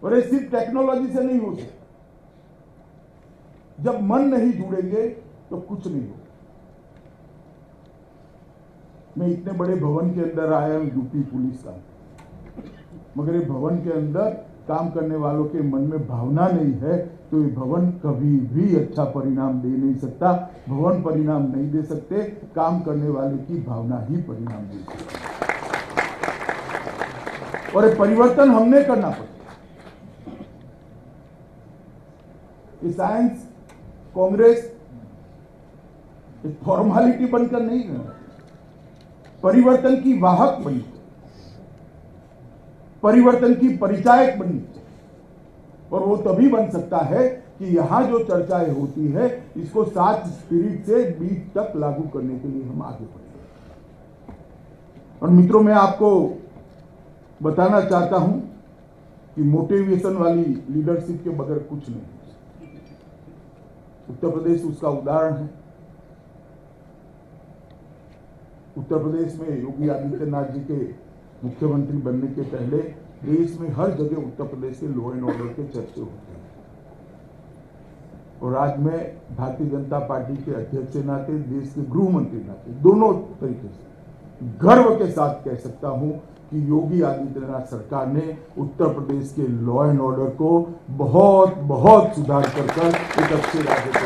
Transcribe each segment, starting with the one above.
और ये सिर्फ टेक्नोलॉजी से नहीं हो सकता। जब मन नहीं जुड़ेंगे तो कुछ नहीं होगा। मैं इतने बड़े भवन के अंदर आया हूं यूपी पुलिस का, मगर ये भवन के अंदर काम करने वालों के मन में भावना नहीं है तो ये भवन कभी भी अच्छा परिणाम दे नहीं सकता। भवन परिणाम नहीं दे सकते, काम करने वाले की भावना ही परिणाम दे सकती। और ये परिवर्तन हमने करना पड़ेगा। ये साइंस कांग्रेस फॉर्मेलिटी बनकर नहीं करना, परिवर्तन की वाहक बनी, परिवर्तन की परिचायक बनी। और वो तभी बन सकता है कि यहां जो चर्चाएं होती है इसको 7 स्पिरिट से 20 तक लागू करने के लिए हम आगे बढ़ेंगे। और मित्रों, मैं आपको बताना चाहता हूं कि मोटिवेशन वाली लीडरशिप के बगैर कुछ नहीं। उत्तर प्रदेश उसका उदाहरण है। उत्तर प्रदेश में योगी आदित्यनाथ जी के मुख्यमंत्री बनने के पहले देश में हर जगह उत्तर प्रदेश के लॉ एंड ऑर्डर के चर्चे होते हैं। और आज मैं भारतीय जनता पार्टी के अध्यक्ष के नाते, देश के गृह मंत्री नाते, दोनों तरीके से गर्व के साथ कह सकता हूं कि योगी आदित्यनाथ सरकार ने उत्तर प्रदेश के लॉ एंड ऑर्डर को बहुत बहुत सुधार कर एक अच्छे राज्य को।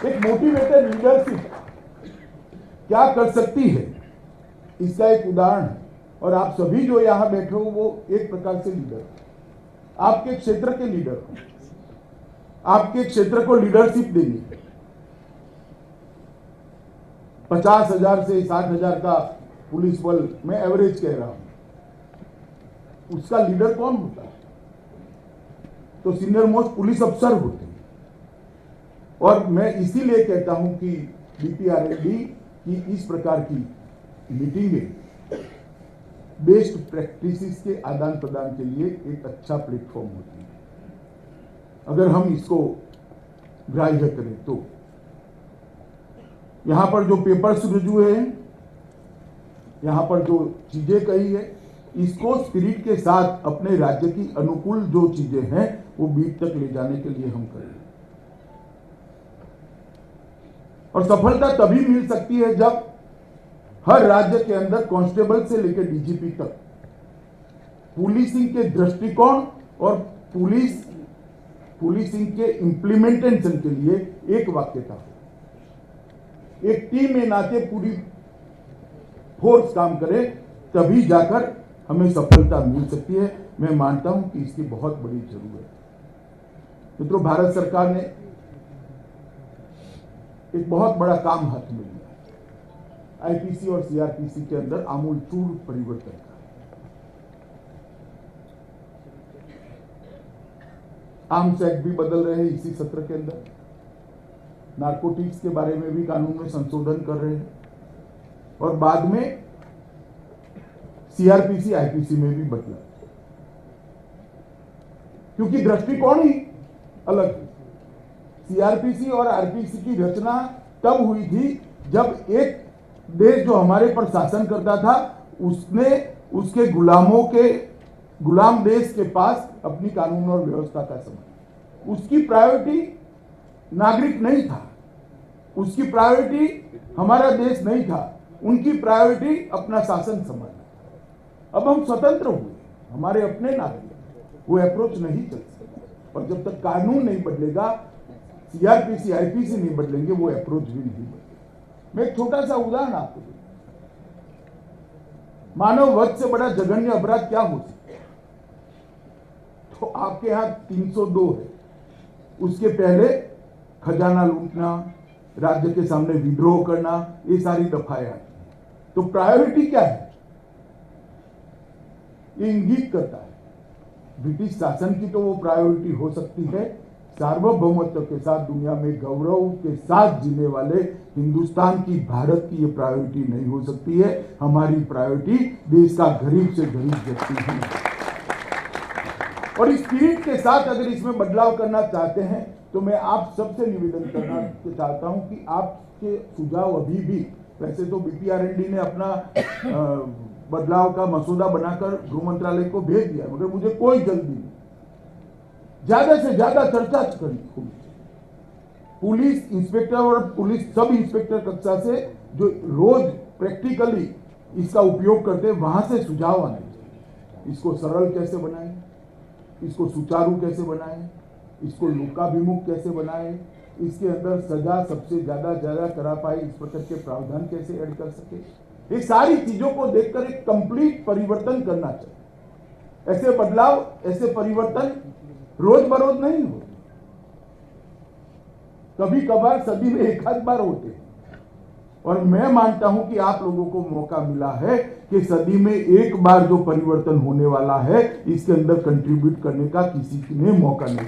एक मोटिवेटेड लीडरशिप क्या कर सकती है, इसका एक उदाहरण है। और आप सभी जो यहां बैठे हो वो एक प्रकार से लीडर, आपके क्षेत्र के लीडर, आपके क्षेत्र को लीडरशिप देनी। 50,000 से 60,000 का पुलिस बल मैं एवरेज कह रहा हूं, उसका लीडर कौन होता है? तो सीनियर मोस्ट पुलिस अफसर होते हैं। और मैं इसीलिए कहता हूं कि बीपीआरएलडी की इस प्रकार की मीटिंगें बेस्ट प्रैक्टिसेस के आदान प्रदान के लिए एक अच्छा प्लेटफॉर्म होती है। अगर हम इसको ग्राह्य करें तो यहां पर जो पेपर्स रिव्यू है, यहां पर जो चीजें कही है, इसको स्पिरिट के साथ अपने राज्य की अनुकूल जो चीजें हैं वो बीच तक ले जाने के लिए हम करें। और सफलता तभी मिल सकती है जब हर राज्य के अंदर कांस्टेबल से लेकर डीजीपी तक पुलिसिंग के दृष्टिकोण और पुलिसिंग के इंप्लीमेंटेशन के लिए एक वाक्यता हो। एक टीम में नाते पूरी फोर्स काम करे, तभी जाकर हमें सफलता मिल सकती है। मैं मानता हूं कि इसकी बहुत बड़ी जरूरत है। मित्रों, भारत सरकार ने एक बहुत बड़ा काम हाथ में लिया, आईपीसी और सीआरपीसी के अंदर आमूलचूल परिवर्तन का। आर्म्स एक्ट भी बदल रहे हैं इसी सत्र के अंदर, नारकोटिक्स के बारे में भी कानून में संशोधन कर रहे हैं, और बाद में सीआरपीसी आईपीसी में भी बदला, क्योंकि दृष्टिकोण ही अलग है। सीआरपीसी और आरपीसी की रचना तब हुई थी जब एक देश जो हमारे पर शासन करता था उसने उसके गुलाम देश के पास अपनी कानून और व्यवस्था का समझ, उसकी प्रायोरिटी नागरिक नहीं था, उसकी प्रायोरिटी हमारा देश नहीं था, उनकी प्रायोरिटी अपना शासन संभालना। अब हम स्वतंत्र हुए, हमारे अपने नागरिक, वो अप्रोच नहीं चल सकता। और जब तक कानून नहीं बदलेगा, सीआरपीसी आईपीसी नहीं बदलेंगे, वो अप्रोच भी नहीं बदलेगा। मैं एक छोटा सा उदाहरण आपको दूं। मानव वध से बड़ा जघन्य अपराध क्या हो सकता है? तो आपके यहां 302 है, उसके पहले खजाना लूटना, राज्य के सामने विद्रोह करना, ये सारी दफाएं आती हैं। तो प्रायोरिटी क्या है? ये इंगित करता है ब्रिटिश शासन की तो वो प्रायोरिटी हो सकती है, सार्वभौमत्व के साथ दुनिया में गौरव के साथ जीने वाले हिंदुस्तान की, भारत की ये प्रायोरिटी नहीं हो सकती है। हमारी प्रायोरिटी देश का गरीब से गरीब व्यक्ति है। और इस स्पिरिट के साथ अगर इसमें बदलाव करना चाहते हैं तो मैं आप सबसे निवेदन करना चाहता हूं कि आपके सुझाव अभी भी, वैसे तो बीपीआरएलडी ने अपना बदलाव का मसौदा बनाकर गृह मंत्रालय को भेज दिया, मगर मुझे कोई जल्दी नहीं, ज्यादा से ज्यादा चर्चा करनी होगी। पुलिस इंस्पेक्टर और पुलिस सब इंस्पेक्टर कक्षा से जो रोज प्रैक्टिकली इसका उपयोग करते हैं, वहां से सुझाव आने चाहिए। इसको सरल कैसे बनाएं, इसको सुचारू कैसे बनाएं, इसको लोकाभिमुख कैसे बनाएं, इसके अंदर सजा सबसे ज्यादा करा पाए इस प्रकार के प्रावधान कैसे ऐड कर सके, ये सारी चीजों को देखकर एक कंप्लीट परिवर्तन करना चाहिए। ऐसे बदलाव, ऐसे परिवर्तन रोज बरोज नहीं होते, कभी कभार सदी में एक आध बार होते हैं। और मैं मानता हूं कि आप लोगों को मौका मिला है कि सदी में एक बार जो परिवर्तन होने वाला है, इसके अंदर कंट्रीब्यूट करने का किसी ने मौका नहीं।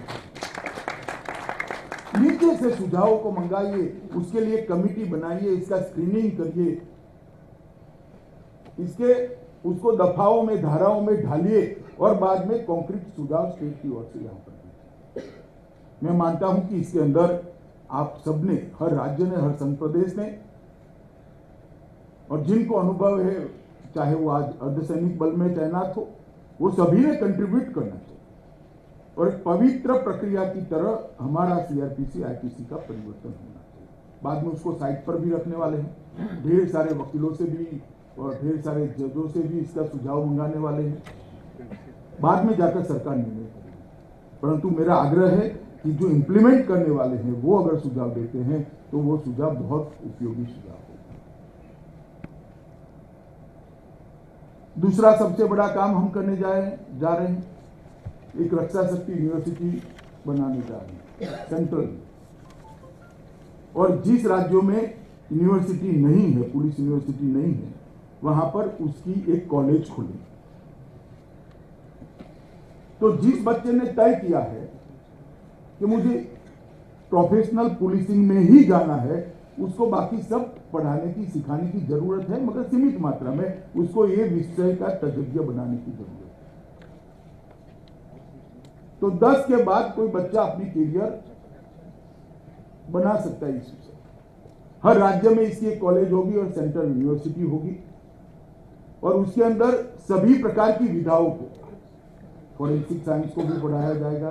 नीचे से सुझावों को मंगाइए, उसके लिए कमिटी बनाइए, इसका स्क्रीनिंग करिए, उसको दफाओं में, धाराओं में ढालिए और बाद में कॉन्क्रीट सुझाव स्टेट की ओर से यहां पर दीजिए। मैं मानता हूं कि इसके अंदर आप सबने, हर राज्य ने, हर संघ प्रदेश ने, और जिनको अनुभव है, चाहे वो आज अर्धसैनिक बल में तैनात हो, वो सभी ने कंट्रीब्यूट करना चाहिए और एक पवित्र प्रक्रिया की तरह हमारा सीआरपीसी आईपीसी का परिवर्तन होना चाहिए। बाद में उसको साइट पर भी रखने वाले हैं, ढेर सारे वकीलों से भी और ढेर सारे जजों से भी इसका सुझाव मंगाने वाले हैं, बाद में जाकर सरकार निर्णय करेगी। परंतु मेरा आग्रह है कि जो इंप्लीमेंट करने वाले हैं वो अगर सुझाव देते हैं तो वो सुझाव बहुत उपयोगी सुझाव होगा। दूसरा सबसे बड़ा काम हम करने जा रहे हैं, एक रक्षा शक्ति यूनिवर्सिटी बनाने जा रहे हैं सेंट्रल। और जिस राज्यों में यूनिवर्सिटी नहीं है, पुलिस यूनिवर्सिटी नहीं है, वहां पर उसकी एक कॉलेज खुले। तो जिस बच्चे ने तय किया है कि मुझे प्रोफेशनल पुलिसिंग में ही जाना है, उसको बाकी सब पढ़ाने की, सिखाने की जरूरत है, मगर सीमित मात्रा में। उसको ये विषय का तज्ञ बनाने की जरूरत है। तो 10 के बाद कोई बच्चा अपनी कैरियर बना सकता है इस विषय। हर राज्य में इसकी एक कॉलेज होगी और सेंट्रल यूनिवर्सिटी होगी और उसके अंदर सभी प्रकार की विधाओं को, फॉरेंसिक साइंस को भी पढ़ाया जाएगा,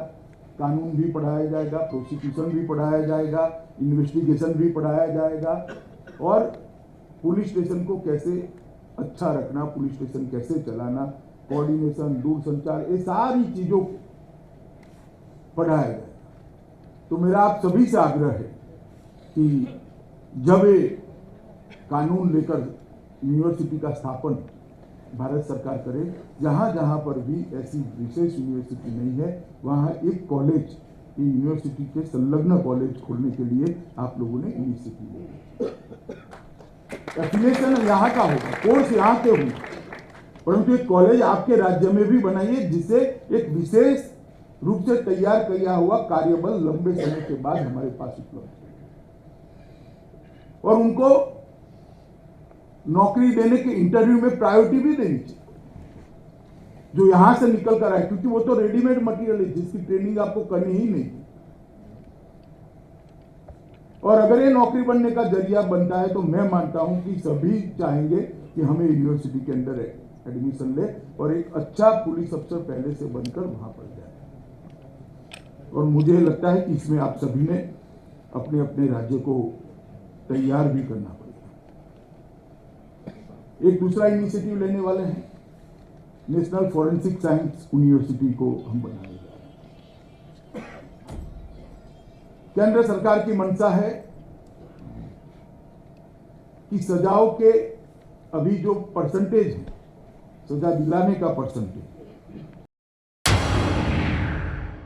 कानून भी पढ़ाया जाएगा, प्रोसिक्यूशन भी पढ़ाया जाएगा, इन्वेस्टिगेशन भी पढ़ाया जाएगा और पुलिस स्टेशन को कैसे अच्छा रखना, पुलिस स्टेशन कैसे चलाना, कोऑर्डिनेशन, दूरसंचार, ये सारी चीजों को पढ़ाया जाएगा। तो मेरा आप सभी से आग्रह है कि जब ये कानून लेकर यूनिवर्सिटी का स्थापन भारत सरकार करे, जहां जहां पर भी ऐसी विशेष यूनिवर्सिटी नहीं है, वहां एक कॉलेज, यूनिवर्सिटी के संलग्न कॉलेज खोलने के लिए आप लोगों ने इनिशिएटिव लिया। एफिलिएशन यहाँ का होगा, कोर्स यहाँ के होंगे, परंतु एक कॉलेज आपके राज्य में भी बनाइए जिससे एक विशेष रूप से तैयार किया हुआ कार्यबल लंबे समय के बाद हमारे पास उपलब्ध हो और उनको नौकरी देने के इंटरव्यू में प्रायोरिटी भी देनी चाहिए जो यहां से निकल कर आए, क्योंकि वो तो रेडीमेड मटेरियल है जिसकी ट्रेनिंग आपको करनी ही नहीं। और अगर ये नौकरी बनने का जरिया बनता है तो मैं मानता हूं कि सभी चाहेंगे कि हमें यूनिवर्सिटी के अंदर एडमिशन ले और एक अच्छा पुलिस अफसर पहले से बनकर वहां पर जाए। और मुझे लगता है कि इसमें आप सभी ने अपने अपने राज्य को तैयार भी करना पड़ेगा। एक दूसरा इनिशिएटिव लेने वाले हैं, नेशनल फॉरेंसिक साइंस यूनिवर्सिटी को हम बनाने जा रहे हैं। केंद्र सरकार की मंशा है कि सजाओं के अभी जो परसेंटेज है, सजा दिलाने का परसेंटेज,